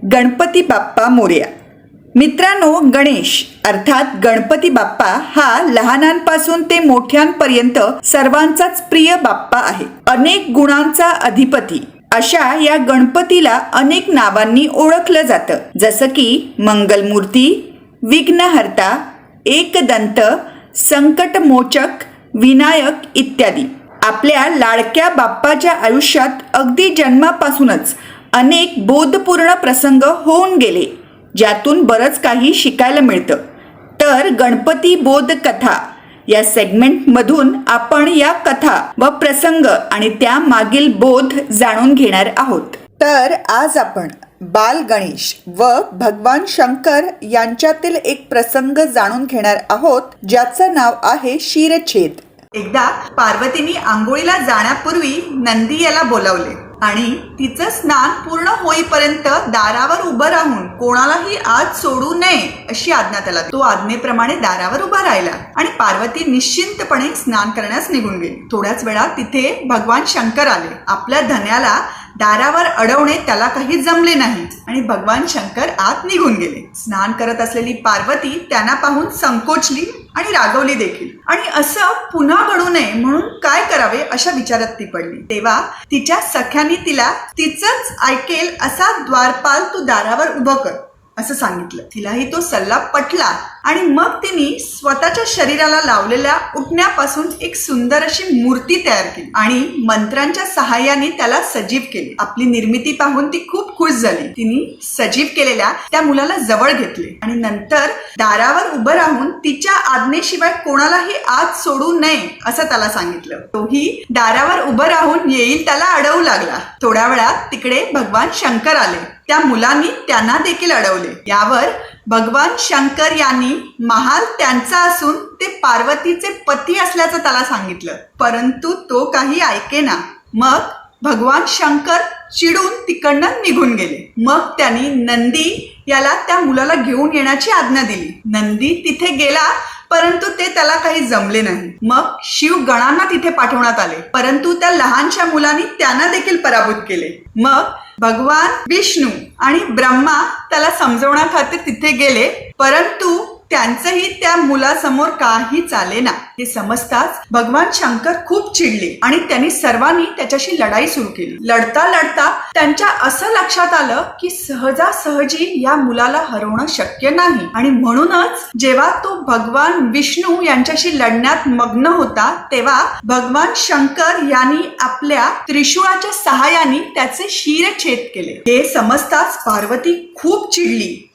गणपती बाप्पा मोरया. मित्रांनो, गणेश अर्थात गणपती बाप्पा हा लहानांपासून ते मोठ्यांपर्यंत सर्वांचाच प्रिय बाप्पा आहे. अनेक गुणांचा अधिपती अशा या गणपतीला अनेक नावांनी ओळखलं जातं, जसं की मंगलमूर्ती, विघ्नहर्ता, एकदंत, संकटमोचक, विनायक इत्यादी. आपल्या लाडक्या बाप्पाच्या आयुष्यात अगदी जन्मापासूनच अनेक बोधपूर्ण प्रसंग होऊन गेले, ज्यातून बरंच काही शिकायला मिळतं. तर गणपती बोध कथा या सेगमेंटमधून आपण या कथा व प्रसंग आणि त्या मागील बोध जाणून घेणार आहोत. तर आज आपण बाल गणेश व भगवान शंकर यांच्यातील एक प्रसंग जाणून घेणार आहोत, ज्याचं नाव आहे शिरच्छेद. एकदा पार्वतीने आंघोळीला जाण्यापूर्वी नंदी याला बोलावले आणि तिचं स्नान पूर्ण होईपर्यंत दारावर उभं राहून कोणालाही आत सोडू नये अशी आज्ञा त्याला. तो आज्ञेप्रमाणे दारावर उभा राहिला आणि पार्वती निश्चिंतपणे स्नान करण्यास निघून गेली. थोड्याच वेळात तिथे भगवान शंकर आले. आपल्या धन्याला दारावर अडवणे त्याला काही जमले नाही आणि भगवान शंकर आत निघून गेले. स्नान करत असलेली पार्वती त्यांना पाहून संकोचली आणि रागवली देखील आणि असं पुन्हा घडू नये म्हणून काय करावे अशा विचारात ती पडली. तेव्हा तिच्या सख्यानी तिला तिचंच ऐकेल असा द्वारपाल तू दारावर उभं कर असं सांगितलं. तिलाही तो सल्ला पटला आणि मग तिने स्वतःच्या शरीराला लावलेल्या उठण्यापासून एक सुंदर अशी मूर्ती तयार केली आणि मंत्रांच्या सहाय्याने त्याला सजीव केले. आपली निर्मिती पाहून ती खूप खुश झाली. तिने सजीव केलेल्या त्या मुलाला जवळ घेतले आणि नंतर दारावर उभं राहून तिच्या आज्ञेशिवाय कोणालाही आत सोडू नये असं त्याला सांगितलं. तोही दारावर उभं राहून येईल त्याला अडवू लागला. थोड्या वेळात तिकडे भगवान शंकर आले. त्या मुलांनी त्यांना देखील अडवले. यावर भगवान शंकर यांनी महाल त्यांचा असून ते पार्वतीचे पती असल्याचं त्याला सांगितलं, परंतु तो काही ऐकेना. मग भगवान शंकर चिडून तिकडनं निघून गेले. मग त्यांनी नंदी याला त्या मुलाला घेऊन येण्याची आज्ञा दिली. नंदी तिथे गेला, परंतु ते त्याला काही जमले नाही. मग शिवगणांना तिथे पाठवण्यात आले, परंतु त्या लहानशा मुलांनी त्यांना देखील पराभूत केले. मग भगवान विष्णू आणि ब्रह्मा त्याला समजवण्याखातीर तिथे गेले, परंतु त्यांचंही त्या मुलासमोर काही चालेना. हे समजताच भगवान शंकर खूप चिडले आणि त्यांनी सर्वांनी त्याच्याशी लढाई सुरू केली. लढता लढता त्यांच्या असं लक्षात आलं की सहजासहजी या मुलाला हरवणं शक्य नाही आणि म्हणूनच जेव्हा तो भगवान विष्णू यांच्याशी लढण्यात मग्न होता, तेव्हा भगवान शंकर यांनी आपल्या त्रिशूळाच्या सहाय्याने त्याचे शिरच्छेद केले. हे समजताच पार्वती खूप चिडली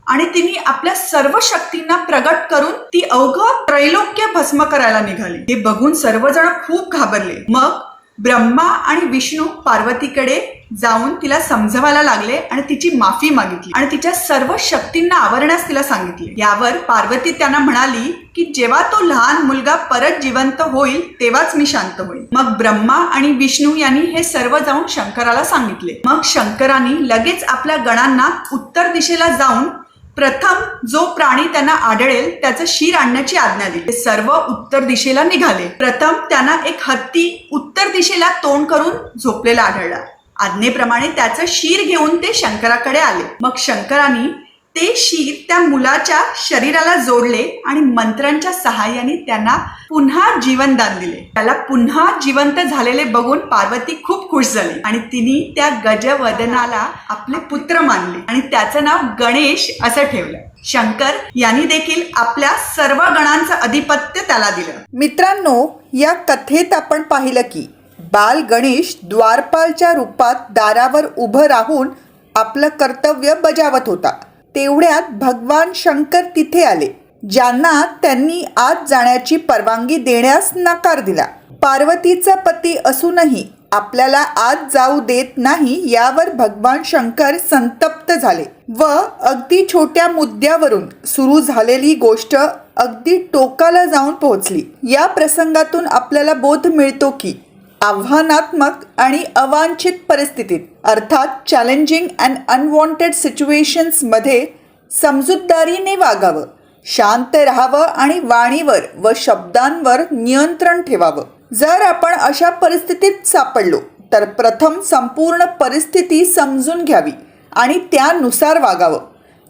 आणि तिने आपल्या सर्व शक्तींना प्रगट करून ती अवघं त्रैलोक्य भस्म करायला निघाली. हे बघून सर्वजण खूप घाबरले. मग ब्रह्मा आणि विष्णू पार्वतीकडे जाऊन तिला समजवायला लागले आणि तिची माफी मागितली आणि तिच्या सर्व शक्तींना आवरण्यास तिला सांगितले. यावर पार्वती त्यांना म्हणाली की जेव्हा तो लहान मुलगा परत जिवंत होईल तेव्हाच मी शांत होईल. मग ब्रह्मा आणि विष्णू यांनी हे सर्व जाऊन शंकराला सांगितले. मग शंकरांनी लगेच आपल्या गणांना उत्तर दिशेला जाऊन प्रथम जो प्राणी त्यांना आढळेल त्याचं शीर आणण्याची आज्ञा दिली. सर्व उत्तर दिशेला निघाले. प्रथम त्यांना एक हत्ती उत्तर दिशेला तोंड करून झोपलेला आढळला. आज्ञेप्रमाणे त्याचं शीर घेऊन ते शंकराकडे आले. मग शंकरांनी ते शीर त्या मुलाच्या शरीराला जोडले आणि मंत्रांच्या सहाय्याने त्यांना पुन्हा जीवनदान दिले. त्याला पुन्हा जिवंत झालेले बघून पार्वती खूप खुश झाली आणि तिने त्या गजवदनाला आपले पुत्र मानले आणि त्याचं नाव गणेश असं ठेवलं. शंकर यांनी देखील आपल्या सर्व गणांचं अधिपत्य त्याला दिलं. मित्रांनो, या कथेत आपण पाहिलं की बाल गणेश द्वारपालच्या रूपात दारावर उभं राहून आपलं कर्तव्य बजावत होता. तेवढ्यात भगवान शंकर तिथे आले, ज्यांना त्यांनी आत जाण्याची परवानगी देण्यास नकार दिला. पार्वतीचा पती असूनही आपल्याला आत जाऊ देत नाही, यावर भगवान शंकर संतप्त झाले व अगदी छोट्या मुद्द्यावरून सुरू झालेली गोष्ट अगदी टोकाला जाऊन पोहोचली. या प्रसंगातून आपल्याला बोध मिळतो की आव्हानात्मक आणि अवांछित परिस्थितीत अर्थात चॅलेंजिंग अँड अनवॉन्टेड सिच्युएशन्समध्ये समजूतदारीने वागावं, शांत राहावं आणि वाणीवर व शब्दांवर नियंत्रण ठेवावं. जर आपण अशा परिस्थितीत सापडलो तर प्रथम संपूर्ण परिस्थिती समजून घ्यावी आणि त्यानुसार वागावं,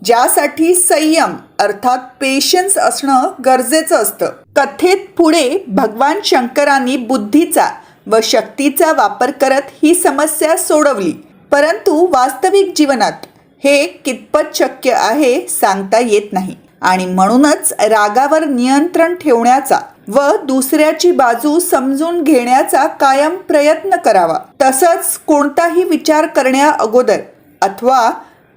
ज्यासाठी संयम अर्थात पेशन्स असणं गरजेचं असतं. कथेत पुढे भगवान शंकरांनी बुद्धीचा व शक्तीचा वापर करत ही समस्या सोडवली, परंतु वास्तविक जीवनात हे कितपत शक्य आहे सांगता येत नाही आणि म्हणूनच रागावर नियंत्रण ठेवण्याचा व दुसऱ्याची बाजू समजून घेण्याचा कायम प्रयत्न करावा. तसंच कोणताही विचार करण्या अगोदर अथवा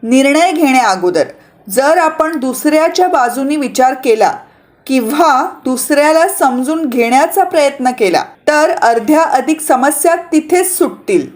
निर्णय घेण्या अगोदर जर आपण दुसऱ्याच्या बाजूने विचार केला किंवा दुसऱ्याला समजून घेण्याचा प्रयत्न केला तर अर्ध्या अधिक समस्या तिथेच सुटतील.